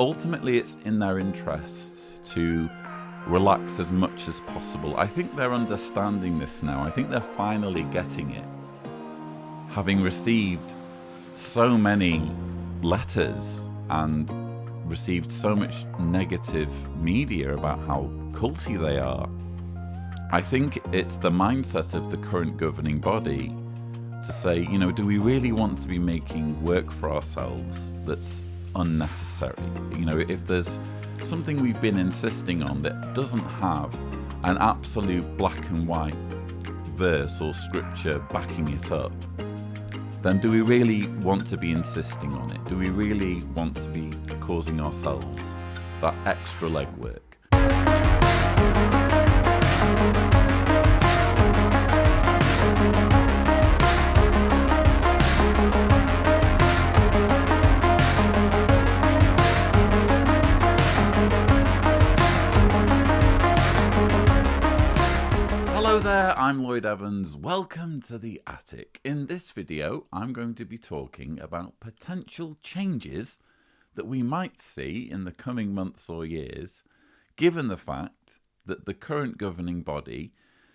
ultimately it's in their interests to relax as much as possible. I think they're understanding this now. I think they're finally getting it. Having received so many letters and received so much negative media about how culty they are, I think it's the mindset of the current governing body to say, you know, do we really want to be making work for ourselves that's unnecessary? You know, if there's something we've been insisting on that doesn't have an absolute black and white verse or scripture backing it up, then do we really want to be insisting on it? Do we really want to be causing ourselves that extra legwork? Hello there, I'm Lloyd Evans. Welcome to the Attic. In this video, I'm going to be talking about potential changes that we might see in the coming months or years, given the fact that the current governing body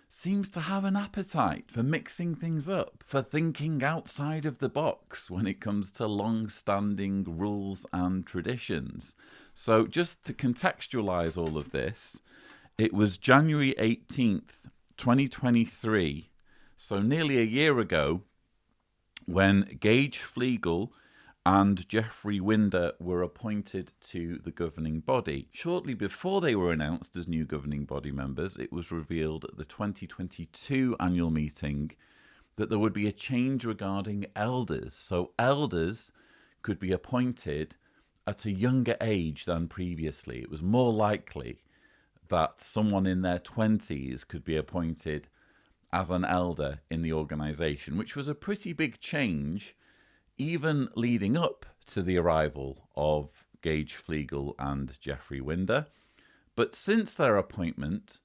seems to have an appetite for mixing things up, for thinking outside of the box when it comes to long-standing rules and traditions. So just to contextualize all of this, it was January 18th, 2023, so nearly a year ago, when Gage, Fleegle and Jeffrey Winder were appointed to the governing body. Shortly before they were announced as new governing body members, it was revealed at the 2022 annual meeting that there would be a change regarding elders. So elders could be appointed at a younger age than previously. It was more likely that someone in their 20s could be appointed as an elder in the organisation, which was a pretty big change, even leading up to the arrival of Gage, Fleegle and Jeffrey Winder. But since their appointment,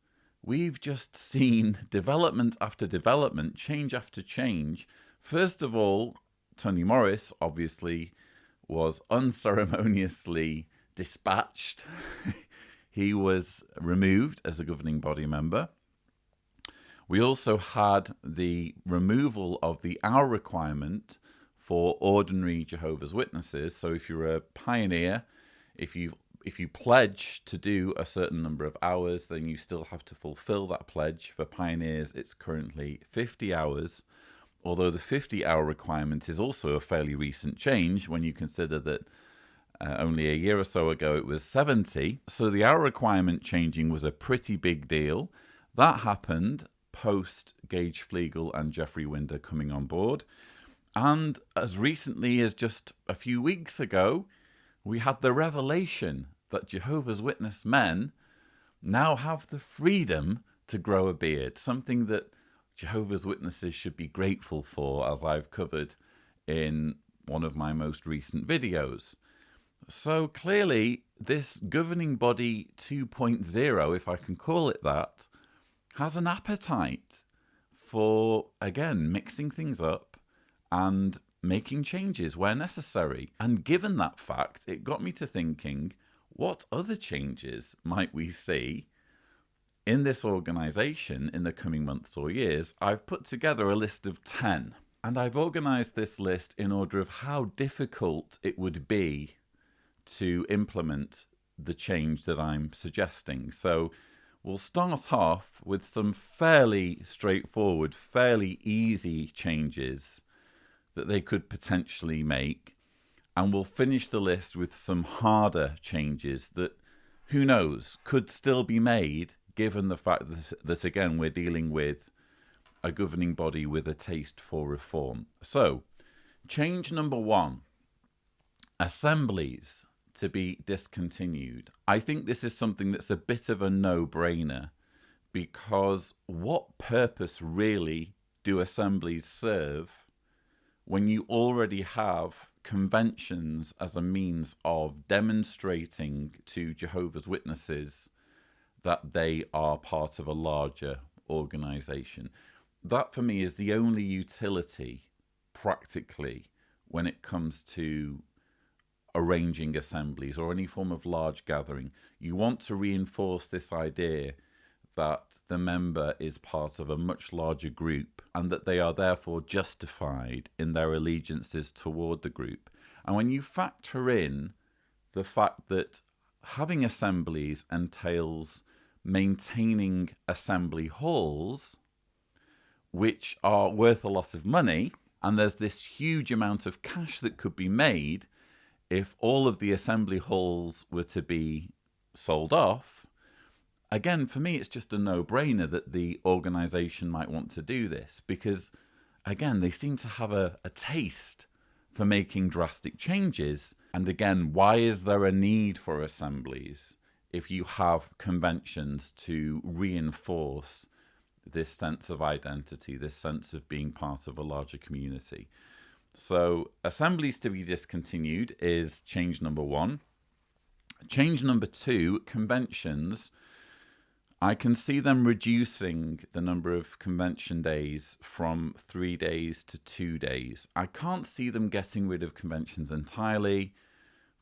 we've just seen development after development, change after change. First of all, Tony Morris obviously was unceremoniously dispatched. He was removed as a governing body member. We also had the removal of the hour requirement for ordinary Jehovah's Witnesses. So if you're a pioneer, if you pledge to do a certain number of hours, then you still have to fulfill that pledge. For pioneers, it's currently 50 hours, although the 50-hour requirement is also a fairly recent change when you consider that only a year or so ago it was 70. So the hour requirement changing was a pretty big deal. That happened post Gage, Fleegle and Jeffrey Winder coming on board. And as recently as just a few weeks ago, we had the revelation that Jehovah's Witness men now have the freedom to grow a beard, something that Jehovah's Witnesses should be grateful for, as I've covered in one of my most recent videos. So clearly, this governing body 2.0, if I can call it that, has an appetite for, again, mixing things up and making changes where necessary. And given that fact, it got me to thinking, what other changes might we see in this organisation in the coming months or years? I've put together a list of 10, and I've organised this list in order of how difficult it would be to implement the change that I'm suggesting. So we'll start off with some fairly straightforward, fairly easy changes that they could potentially make, and we'll finish the list with some harder changes that, who knows, could still be made, given the fact that again, we're dealing with a governing body with a taste for reform. So, change number 1, assemblies to be discontinued. I think this is something that's a bit of a no-brainer, because what purpose really do assemblies serve when you already have conventions as a means of demonstrating to Jehovah's Witnesses that they are part of a larger organization? That for me is the only utility practically when it comes to arranging assemblies or any form of large gathering. You want to reinforce this idea that the member is part of a much larger group and that they are therefore justified in their allegiances toward the group. And when you factor in the fact that having assemblies entails maintaining assembly halls, which are worth a lot of money, and there's this huge amount of cash that could be made if all of the assembly halls were to be sold off. Again, for me, it's just a no-brainer that the organization might want to do this because, again, they seem to have a taste for making drastic changes. And again, why is there a need for assemblies if you have conventions to reinforce this sense of identity, this sense of being part of a larger community? So assemblies to be discontinued is change number 1. Change number 2, conventions. I can see them reducing the number of convention days from 3 days to 2 days. I can't see them getting rid of conventions entirely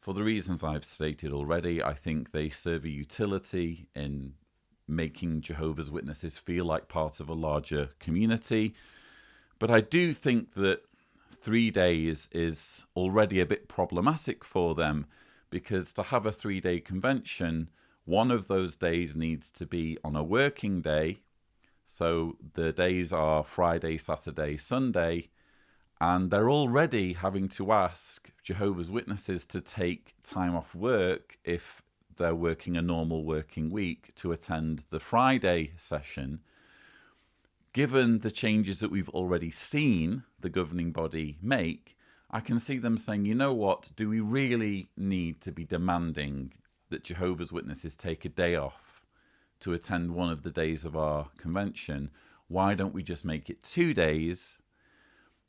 for the reasons I've stated already. I think they serve a utility in making Jehovah's Witnesses feel like part of a larger community. But I do think that 3 days is already a bit problematic for them because to have a 3-day convention, one of those days needs to be on a working day. So the days are Friday, Saturday, Sunday, and they're already having to ask Jehovah's Witnesses to take time off work if they're working a normal working week to attend the Friday session. Given the changes that we've already seen the governing body make, I can see them saying, you know what, do we really need to be demanding that Jehovah's Witnesses take a day off to attend one of the days of our convention? Why don't we just make it 2 days?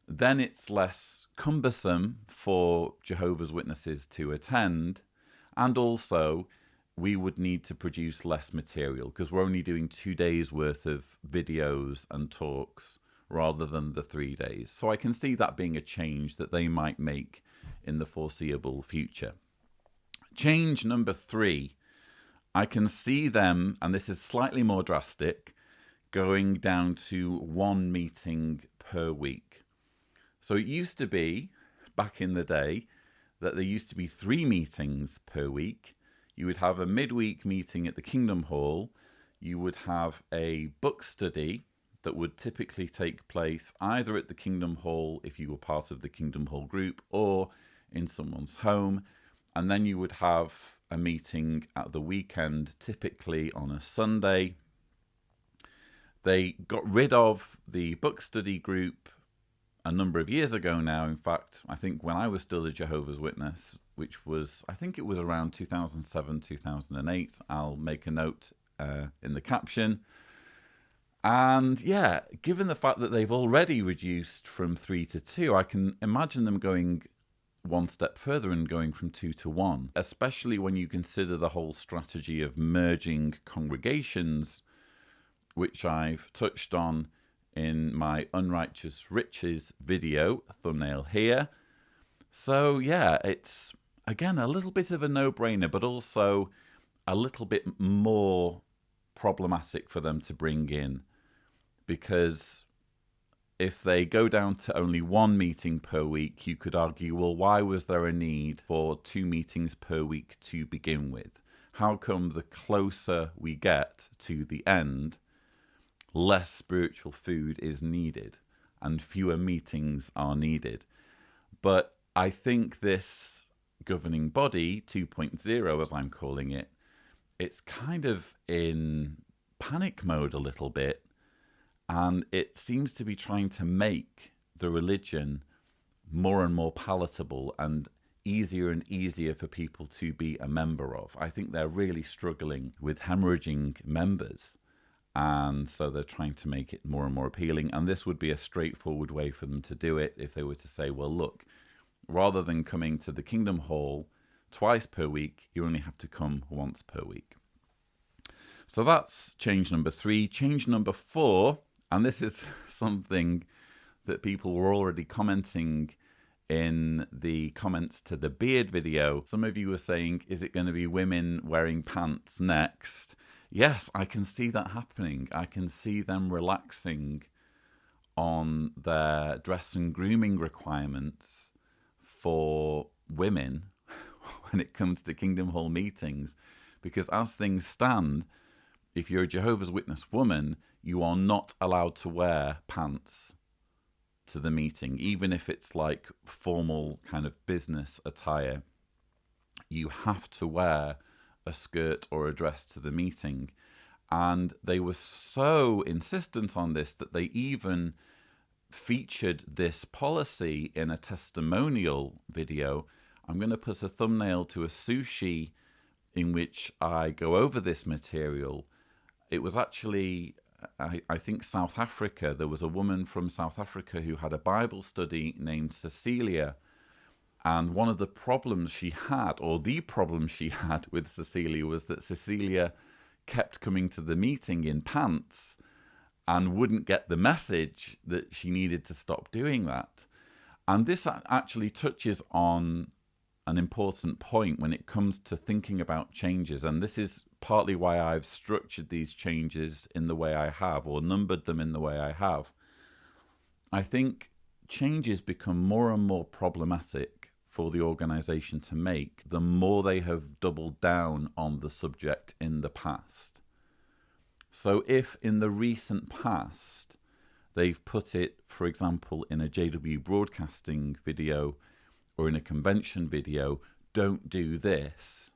Then it's less cumbersome for Jehovah's Witnesses to attend, and also we would need to produce less material because we're only doing 2 days worth of videos and talks rather than the 3 days. So I can see that being a change that they might make in the foreseeable future. Change number 3, I can see them, and this is slightly more drastic, going down to 1 meeting per week. So it used to be, back in the day, that there used to be 3 meetings per week. You would have a midweek meeting at the Kingdom Hall. You would have a book study that would typically take place either at the Kingdom Hall if you were part of the Kingdom Hall group or in someone's home. And then you would have a meeting at the weekend, typically on a Sunday. They got rid of the book study group a number of years ago now. In fact, I think when I was still a Jehovah's Witness, which was, I think it was around 2007, 2008. I'll make a note in the caption. And yeah, given the fact that they've already reduced from 3 to 2, I can imagine them going one step further and going from 2 to 1, especially when you consider the whole strategy of merging congregations, which I've touched on in my Unrighteous Riches video, thumbnail here. So yeah, it's again a little bit of a no-brainer, but also a little bit more problematic for them to bring in, because if they go down to only 1 meeting per week, you could argue, well, why was there a need for 2 meetings per week to begin with? How come the closer we get to the end, less spiritual food is needed and fewer meetings are needed? But I think this governing body 2.0, as I'm calling it, it's kind of in panic mode a little bit. And it seems to be trying to make the religion more and more palatable and easier and easier for people to be a member of. I think they're really struggling with hemorrhaging members. And so they're trying to make it more and more appealing. And this would be a straightforward way for them to do it if they were to say, well, look, rather than coming to the Kingdom Hall twice per week, you only have to come once per week. So that's change number 3. Change number 4. And this is something that people were already commenting in the comments to the beard video, some of you were saying, is it going to be women wearing pants next? Yes, I can see that happening. I can see them relaxing on their dress and grooming requirements for women when it comes to Kingdom Hall meetings. Because as things stand, if you're a Jehovah's Witness woman, you are not allowed to wear pants to the meeting, even if it's like formal kind of business attire. You have to wear a skirt or a dress to the meeting. And they were so insistent on this that they even featured this policy in a testimonial video. I'm going to put a thumbnail to a sushi in which I go over this material. It was actually, I think, South Africa. There was a woman from South Africa who had a Bible study named Cecilia. And one of the problems she had, or the problem she had with Cecilia, was that Cecilia kept coming to the meeting in pants and wouldn't get the message that she needed to stop doing that. And this actually touches on an important point when it comes to thinking about changes. And this is partly why I've structured these changes in the way I have, or numbered them in the way I have. I think changes become more and more problematic for the organization to make the more they have doubled down on the subject in the past. So if in the recent past they've put it, for example, in a JW broadcasting video or in a convention video, don't do this,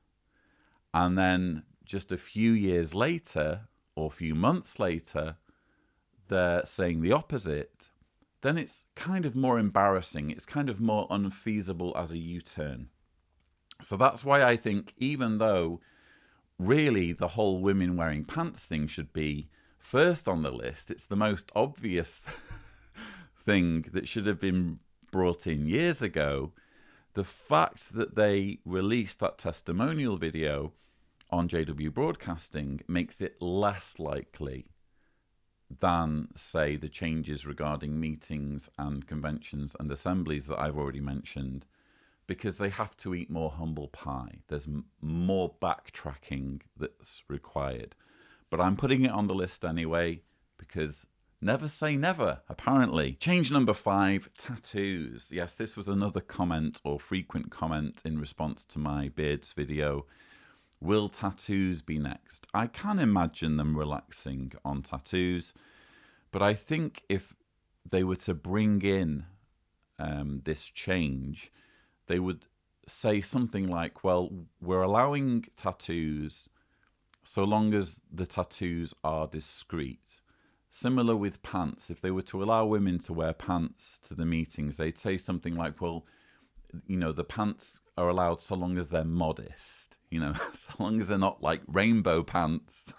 and then just a few years later or a few months later they're saying the opposite, then it's kind of more embarrassing. It's kind of more unfeasible as a U-turn. So that's why I think, even though really the whole women wearing pants thing should be first on the list, it's the most obvious thing that should have been brought in years ago, the fact that they released that testimonial video on JW Broadcasting makes it less likely than, say, the changes regarding meetings and conventions and assemblies that I've already mentioned, because they have to eat more humble pie. There's more backtracking that's required. But I'm putting it on the list anyway, because never say never, apparently. Change number 5, tattoos. Yes, this was another comment or frequent comment in response to my beards video. Will tattoos be next? I can imagine them relaxing on tattoos, but I think if they were to bring in this change, they would say something like, well, we're allowing tattoos so long as the tattoos are discreet. Similar with pants. If they were to allow women to wear pants to the meetings, they'd say something like, well, you know, the pants are allowed so long as they're modest, you know, so long as they're not like rainbow pants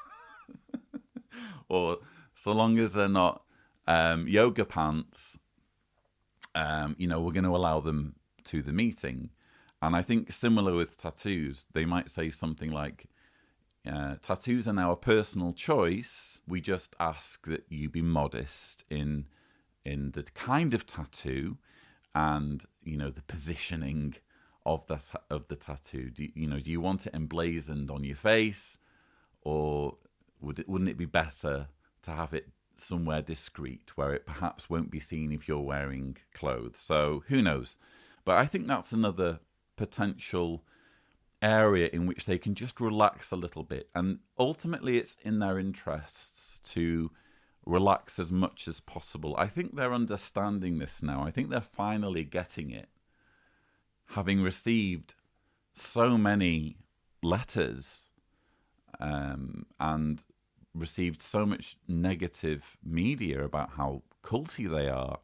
or so long as they're not yoga pants, you know, we're going to allow them to the meeting. And I think similar with tattoos, they might say something like, tattoos are now a personal choice. We just ask that you be modest in the kind of tattoo and, you know, the positioning of the tattoo. Do you want it emblazoned on your face, or wouldn't it be better to have it somewhere discreet where it perhaps won't be seen if you're wearing clothes? So who knows? But I think that's another potential area in which they can just relax a little bit, and ultimately it's in their interests to relax as much as possible. I think they're understanding this now. I think they're finally getting it, having received so many letters and received so much negative media about how culty they are.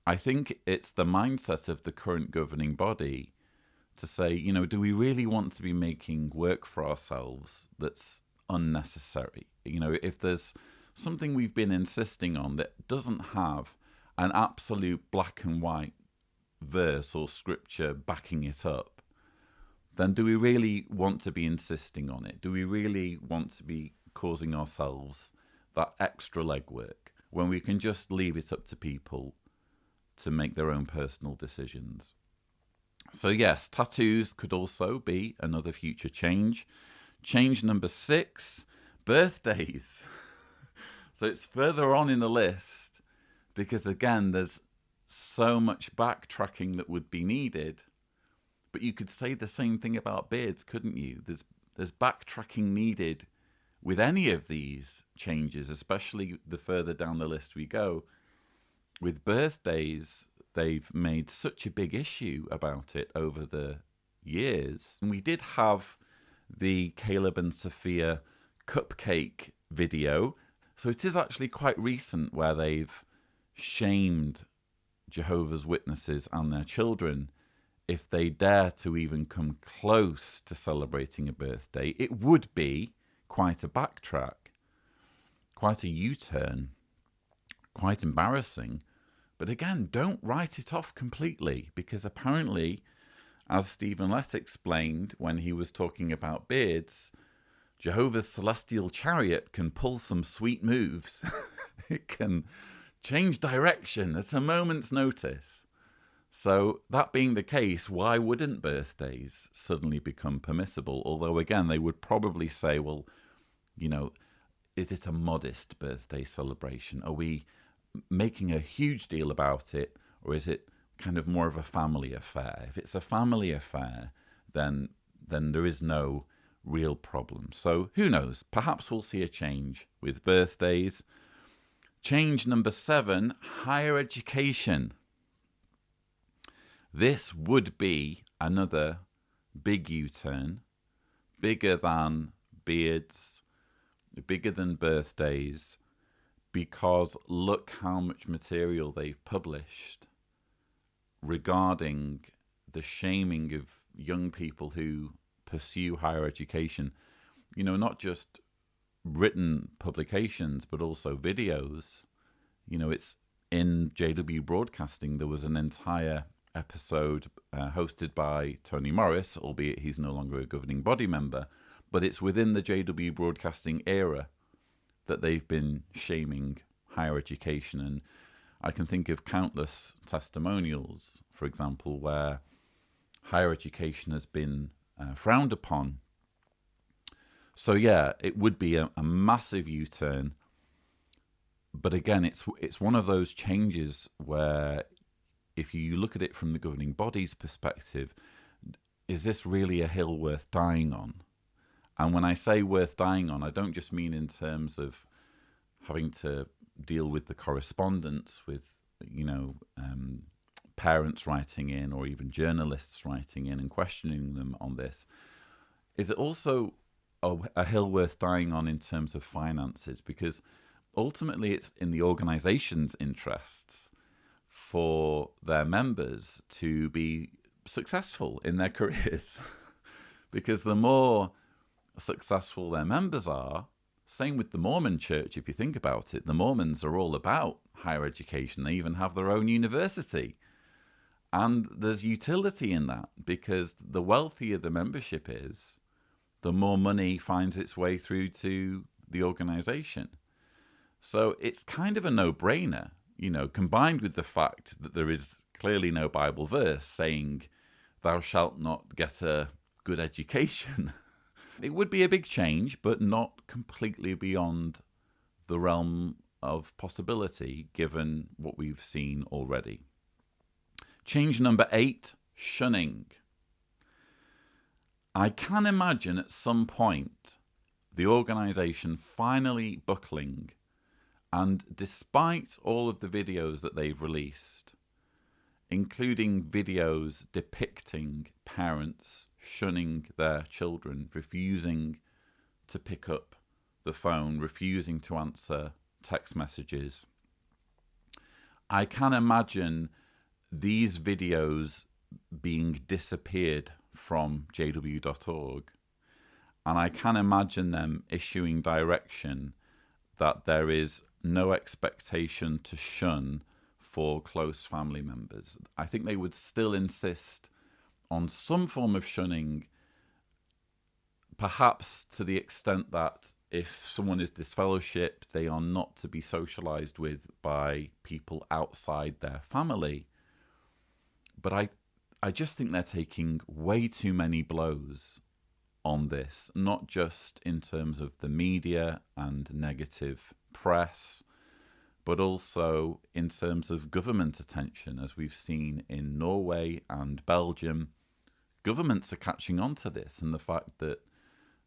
I think it's the mindset of the current governing body to say, you know, do we really want to be making work for ourselves that's unnecessary? You know, if there's something we've been insisting on that doesn't have an absolute black and white verse or scripture backing it up, then do we really want to be insisting on it? Do we really want to be causing ourselves that extra legwork when we can just leave it up to people to make their own personal decisions. So yes, tattoos could also be another future change. Change number 6, birthdays. So it's further on in the list because, again, there's so much backtracking that would be needed. But you could say the same thing about beards, couldn't you? There's backtracking needed with any of these changes, especially the further down the list we go. With birthdays, they've made such a big issue about it over the years. And we did have the Caleb and Sophia cupcake video. So it is actually quite recent where they've shamed Jehovah's Witnesses and their children if they dare to even come close to celebrating a birthday. It would be quite a backtrack, quite a U-turn, quite embarrassing. But again, don't write it off completely, because apparently, as Stephen Lett explained when he was talking about beards, Jehovah's Celestial Chariot can pull some sweet moves. It can change direction at a moment's notice. So that being the case, why wouldn't birthdays suddenly become permissible? Although, again, they would probably say, well, you know, is it a modest birthday celebration? Are we making a huge deal about it? Or is it kind of more of a family affair? If it's a family affair, then there is no real problem. So who knows? Perhaps we'll see a change with birthdays. Change number 7, higher education. This would be another big U-turn, bigger than beards, bigger than birthdays, because look how much material they've published regarding the shaming of young people who pursue higher education. You know, not just written publications, but also videos. You know, it's in JW Broadcasting, there was an entire episode hosted by Tony Morris, albeit he's no longer a governing body member, but it's within the JW Broadcasting era that they've been shaming higher education. And I can think of countless testimonials, for example, where higher education has been frowned upon. So yeah, it would be a massive U-turn. But again, it's one of those changes where if you look at it from the governing body's perspective, is this really a hill worth dying on? And when I say worth dying on, I don't just mean in terms of having to deal with the correspondence with, you know, parents writing in or even journalists writing in and questioning them on this. Is it also a hill worth dying on in terms of finances? Because ultimately it's in the organization's interests for their members to be successful in their careers. Because the more successful their members are, same with the Mormon church, if you think about it, the Mormons are all about higher education. They even have their own university. And there's utility in that, because the wealthier the membership is, the more money finds its way through to the organization. So it's kind of a no-brainer, you know, combined with the fact that there is clearly no Bible verse saying, thou shalt not get a good education. It would be a big change, but not completely beyond the realm of possibility, given what we've seen already. Change number 8, shunning. I can imagine at some point the organisation finally buckling, and despite all of the videos that they've released, including videos depicting parents shunning their children, refusing to pick up the phone, refusing to answer text messages, I can imagine these videos being disappeared from jw.org, and I can imagine them issuing direction that there is no expectation to shun for close family members. I think they would still insist on some form of shunning, perhaps to the extent that if someone is disfellowshipped, they are not to be socialized with by people outside their family. But I just think they're taking way too many blows on this, not just in terms of the media and negative press, but also in terms of government attention, as we've seen in Norway and Belgium. Governments are catching on to this, and the fact that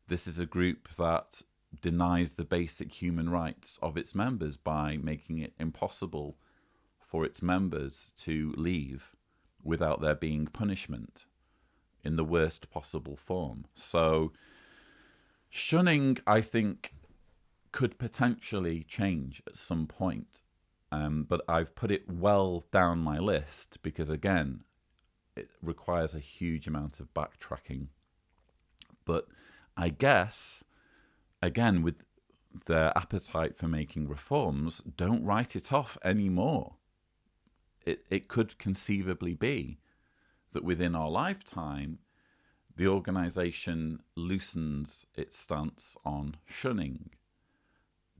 this is a group that denies the basic human rights of its members by making it impossible for its members to leave without there being punishment in the worst possible form. So shunning, I think, could potentially change at some point. But I've put it well down my list because, again, it requires a huge amount of backtracking. But I guess, again, with their appetite for making reforms, don't write it off anymore. It could conceivably be that within our lifetime, the organisation loosens its stance on shunning.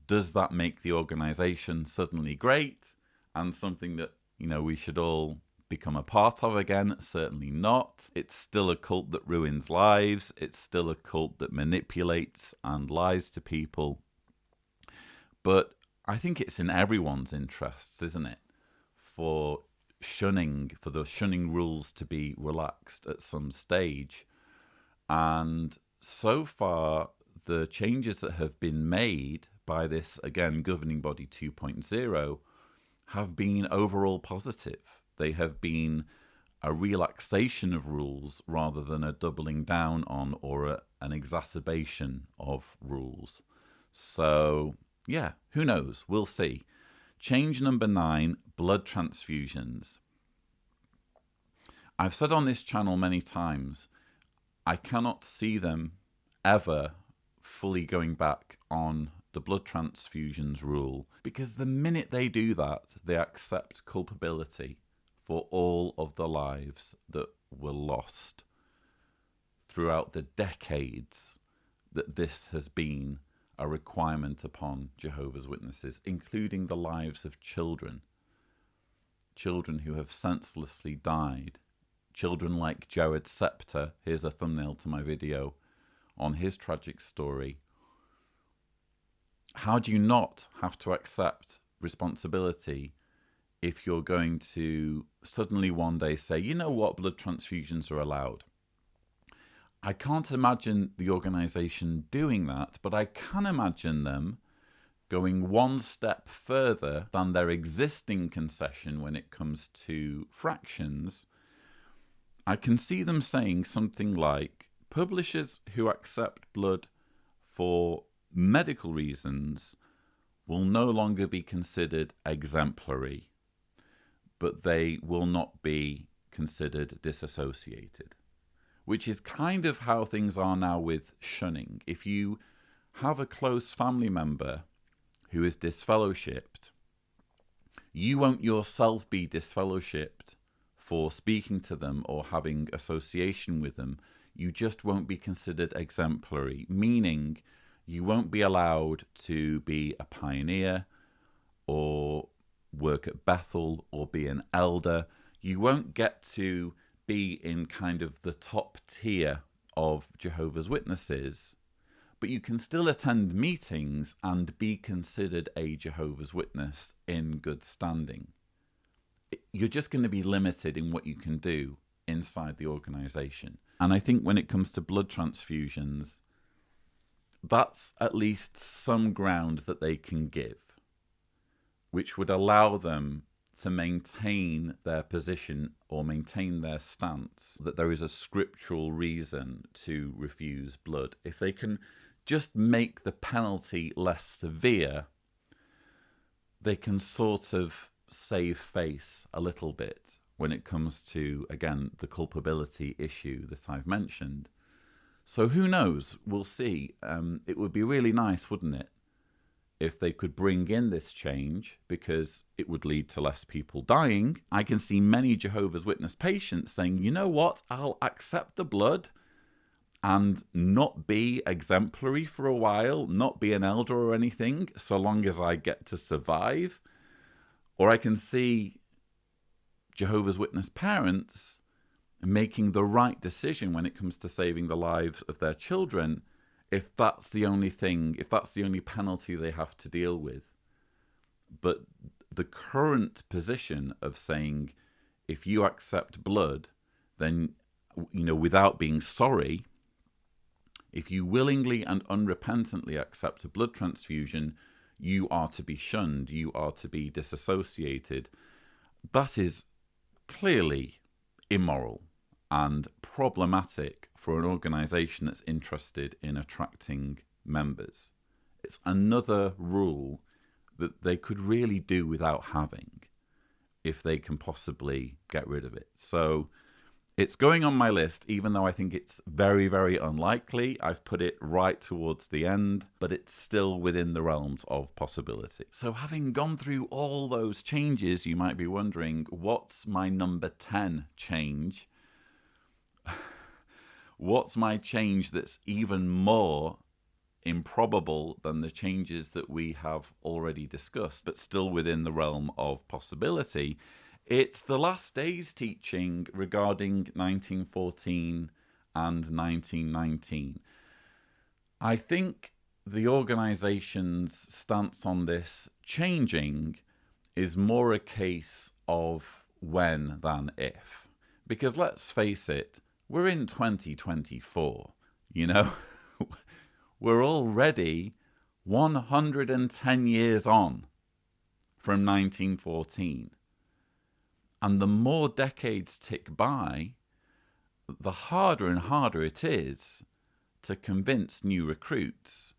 Does that make the organisation suddenly great and something that, we should all become a part of again? Certainly not. It's still a cult that ruins lives. It's still a cult that manipulates and lies to people. But I think it's in everyone's interests, isn't it, for the shunning rules to be relaxed at some stage. And so far, the changes that have been made by this, again, governing body 2.0 have been overall positive. They have been a relaxation of rules rather than a doubling down on or an exacerbation of rules. So, yeah, who knows? We'll see. Change number 9, blood transfusions. I've said on this channel many times, I cannot see them ever fully going back on the blood transfusions rule, because the minute they do that, they accept culpability for all of the lives that were lost throughout the decades that this has been a requirement upon Jehovah's Witnesses, including the lives of children who have senselessly died, children like Jared Scepter. Here's a thumbnail to my video on his tragic story. How do you not have to accept responsibility if you're going to suddenly one day say, you know what, blood transfusions are allowed? I can't imagine the organisation doing that, but I can imagine them going one step further than their existing concession when it comes to fractions. I can see them saying something like, publishers who accept blood for medical reasons will no longer be considered exemplary, but they will not be considered disassociated, which is kind of how things are now with shunning. If you have a close family member who is disfellowshipped, you won't yourself be disfellowshipped for speaking to them or having association with them. You just won't be considered exemplary, meaning you won't be allowed to be a pioneer or work at Bethel or be an elder. You won't get to be in kind of the top tier of Jehovah's Witnesses, but you can still attend meetings and be considered a Jehovah's Witness in good standing. You're just going to be limited in what you can do inside the organisation. And I think when it comes to blood transfusions, that's at least some ground that they can give, which would allow them to maintain their position or maintain their stance that there is a scriptural reason to refuse blood. If they can just make the penalty less severe, they can sort of save face a little bit when it comes to, again, the culpability issue that I've mentioned. So who knows? We'll see. It would be really nice, wouldn't it, if they could bring in this change, because it would lead to less people dying. I can see many Jehovah's Witness patients saying, you know what, I'll accept the blood and not be exemplary for a while, not be an elder or anything, so long as I get to survive. Or I can see Jehovah's Witness parents making the right decision when it comes to saving the lives of their children, if that's the only thing, if that's the only penalty they have to deal with. But the current position of saying, if you accept blood, then, without being sorry, if you willingly and unrepentantly accept a blood transfusion, you are to be shunned, you are to be disassociated. That is clearly immoral and problematic for an organization that's interested in attracting members. It's another rule that they could really do without having if they can possibly get rid of it. So it's going on my list, even though I think it's very, very unlikely. I've put it right towards the end, but it's still within the realms of possibility. So having gone through all those changes, you might be wondering, what's my number 10 change? What's my change that's even more improbable than the changes that we have already discussed, but still within the realm of possibility? It's the last days teaching regarding 1914 and 1919. I think the organization's stance on this changing is more a case of when than if. Because let's face it, we're in 2024, We're already 110 years on from 1914. And the more decades tick by, the harder and harder it is to convince new recruits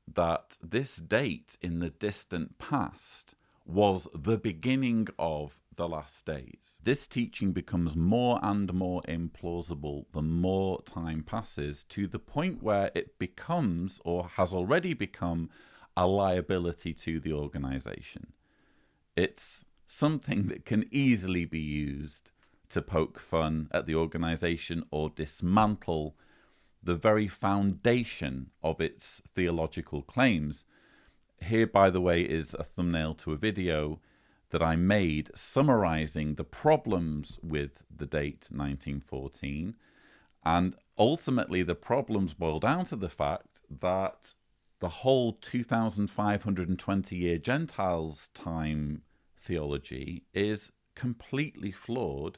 that this date in the distant past was the beginning of the last days. This teaching becomes more and more implausible the more time passes, to the point where it becomes, or has already become, a liability to the organization. It's something that can easily be used to poke fun at the organization or dismantle the very foundation of its theological claims. Here, by the way, is a thumbnail to a video that I made summarizing the problems with the date 1914. And ultimately, the problems boil down to the fact that the whole 2,520-year Gentiles time theology is completely flawed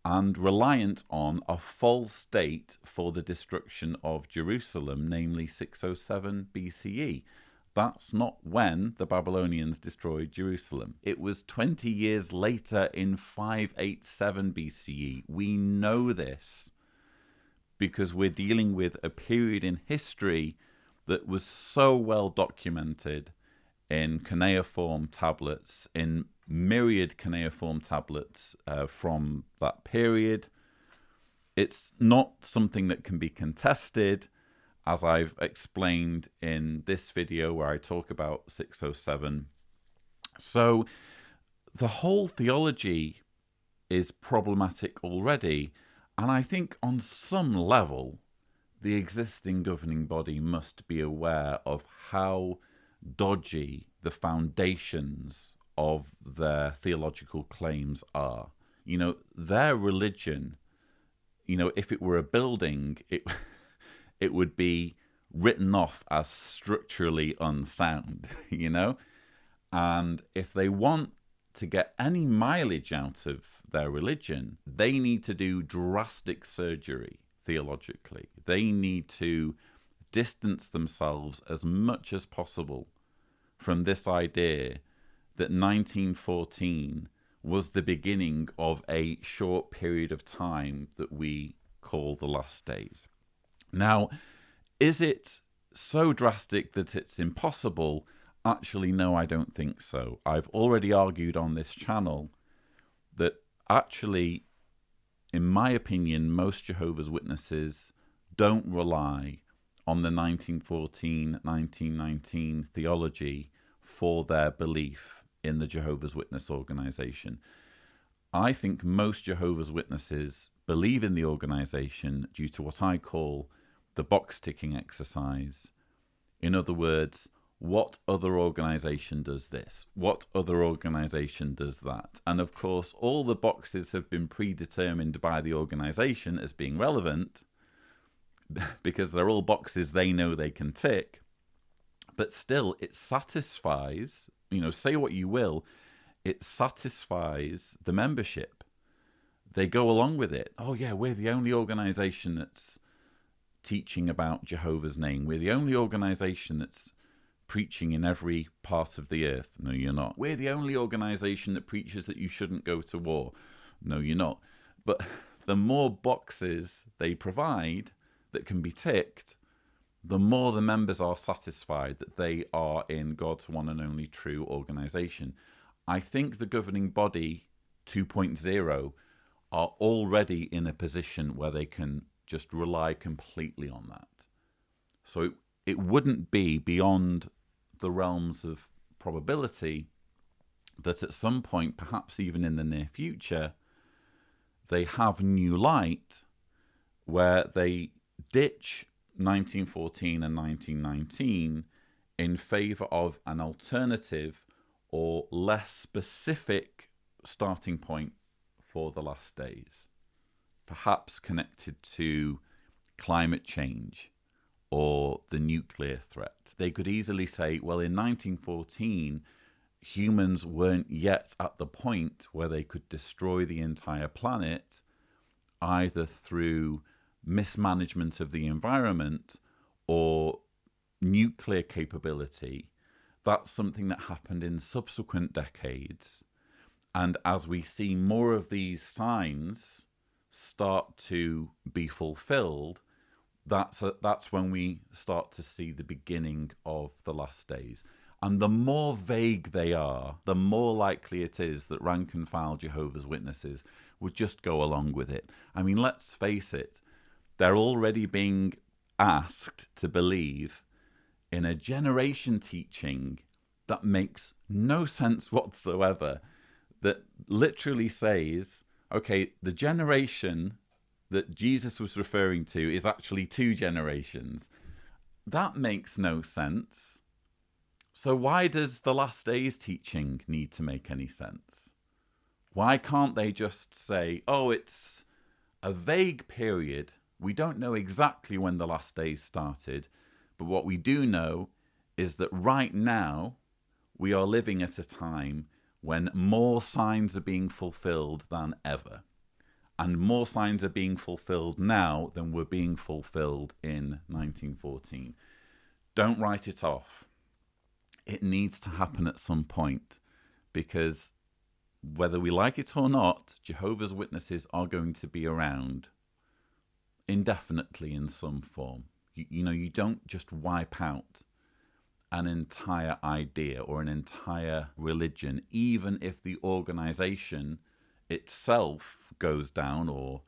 and reliant on a false date for the destruction of Jerusalem, namely 607 BCE. That's not when the Babylonians destroyed Jerusalem. It was 20 years later in 587 BCE. We know this because we're dealing with a period in history that was so well documented in cuneiform tablets, in myriad cuneiform tablets from that period. It's not something that can be contested, as I've explained in this video where I talk about 607. So the whole theology is problematic already, and I think on some level the existing governing body must be aware of how dodgy the foundations of their theological claims are. Their religion, if it were a building, it would be written off as structurally unsound, And if they want to get any mileage out of their religion, they need to do drastic surgery theologically. They need to distance themselves as much as possible from this idea that 1914 was the beginning of a short period of time that we call the last days. Now, is it so drastic that it's impossible? Actually, no, I don't think so. I've already argued on this channel that actually, in my opinion, most Jehovah's Witnesses don't rely on the 1914-1919 theology for their belief in the Jehovah's Witness organization. I think most Jehovah's Witnesses believe in the organization due to what I call the box-ticking exercise. In other words, what other organization does this? What other organization does that? And of course, all the boxes have been predetermined by the organization as being relevant because they're all boxes they know they can tick. But still, it satisfies, say what you will, it satisfies the membership. They go along with it. Oh yeah, we're the only organization that's teaching about Jehovah's name. We're the only organization that's preaching in every part of the earth. No, you're not. We're the only organization that preaches that you shouldn't go to war. No, you're not. But the more boxes they provide that can be ticked, the more the members are satisfied that they are in God's one and only true organization. I think the governing body 2.0 are already in a position where they can just rely completely on that. So it wouldn't be beyond the realms of probability that at some point, perhaps even in the near future, they have new light where they ditch 1914 and 1919 in favor of an alternative or less specific starting point for the last days, perhaps connected to climate change or the nuclear threat. They could easily say, well, in 1914, humans weren't yet at the point where they could destroy the entire planet, either through mismanagement of the environment or nuclear capability. That's something that happened in subsequent decades. And as we see more of these signs start to be fulfilled, that's when we start to see the beginning of the last days. And the more vague they are, the more likely it is that rank and file Jehovah's Witnesses would just go along with it. I mean, let's face it, they're already being asked to believe in a generation teaching that makes no sense whatsoever, that literally says, okay, the generation that Jesus was referring to is actually 2 generations. That makes no sense. So why does the last days teaching need to make any sense? Why can't they just say, oh, it's a vague period. We don't know exactly when the last days started, but what we do know is that right now we are living at a time when more signs are being fulfilled than ever. And more signs are being fulfilled now than were being fulfilled in 1914. Don't write it off. It needs to happen at some point, because whether we like it or not, Jehovah's Witnesses are going to be around indefinitely in some form. You don't just wipe out an entire idea or an entire religion, even if the organization itself goes down or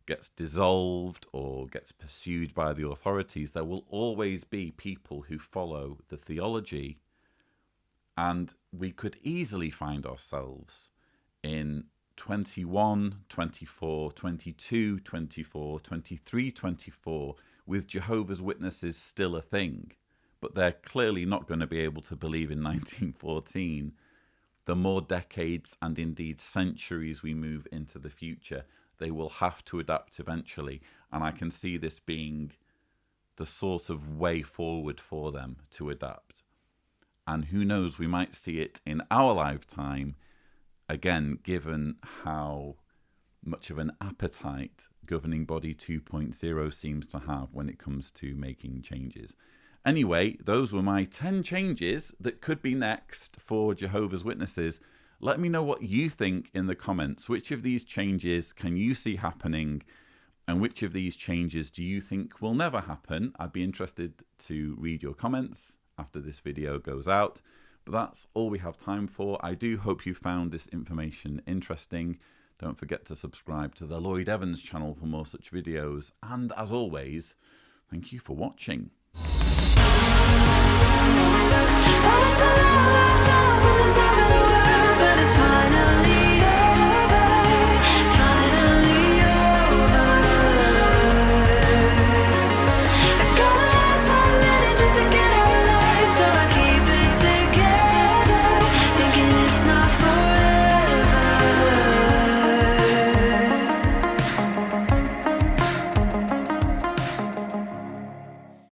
gets dissolved or gets pursued by the authorities. There will always be people who follow the theology, and we could easily find ourselves in 21, 24, 22, 24, 23, 24 with Jehovah's Witnesses still a thing. But they're clearly not going to be able to believe in 1914. The more decades and indeed centuries we move into the future, they will have to adapt eventually. And I can see this being the sort of way forward for them to adapt. And who knows, we might see it in our lifetime, again, given how much of an appetite Governing Body 2.0 seems to have when it comes to making changes. Anyway, those were my 10 changes that could be next for Jehovah's Witnesses. Let me know what you think in the comments. Which of these changes can you see happening? And which of these changes do you think will never happen? I'd be interested to read your comments after this video goes out. But that's all we have time for. I do hope you found this information interesting. Don't forget to subscribe to the Lloyd Evans channel for more such videos. And as always, thank you for watching.